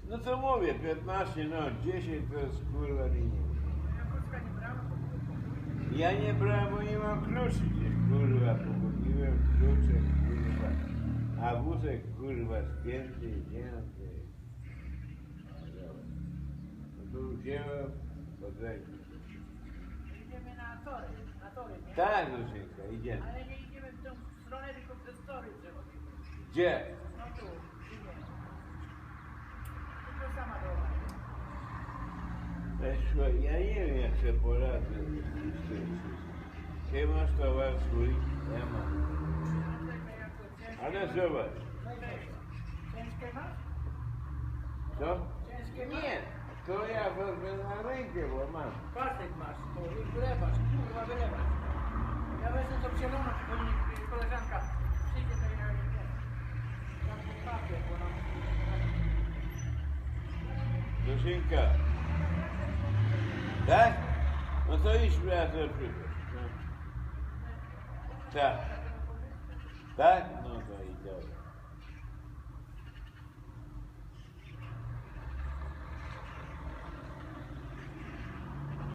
No to mówię, 15, no 10 to jest kurwa linia. Ja nie brałem, bo nie mam kluczy gdzieś, kurwa, pogubiłem klucze, kurwa. A wózek, kurwa, spięty, zdjęty. No to wziąłem pod rękę. Idziemy na tory, nie? Tak, Lucinka, idziemy. Ale nie idziemy w tą stronę, tylko przez tory trzeba. Gdzie? No tu, idziemy. Tylko sama droga. Słuchaj, ja nie wiem, jak sobie poradzę z tym wszystkim. Ty masz towar swój, ja mam. Ale zobacz. Ciężkie masz? Co? Ciężkie masz? Nie, to ja wezmę na rękę, bo mam. Pasek masz, to już wylewasz, kurwa wylewasz. Ja wezmę tą zieloną, tylko koleżanka przyjdzie, to ja nie wiem. Ja to papier, bo nam... Lucinka. Tak? No to idźmy na to przyjdę. No. Tak. Tak? No to i dobra.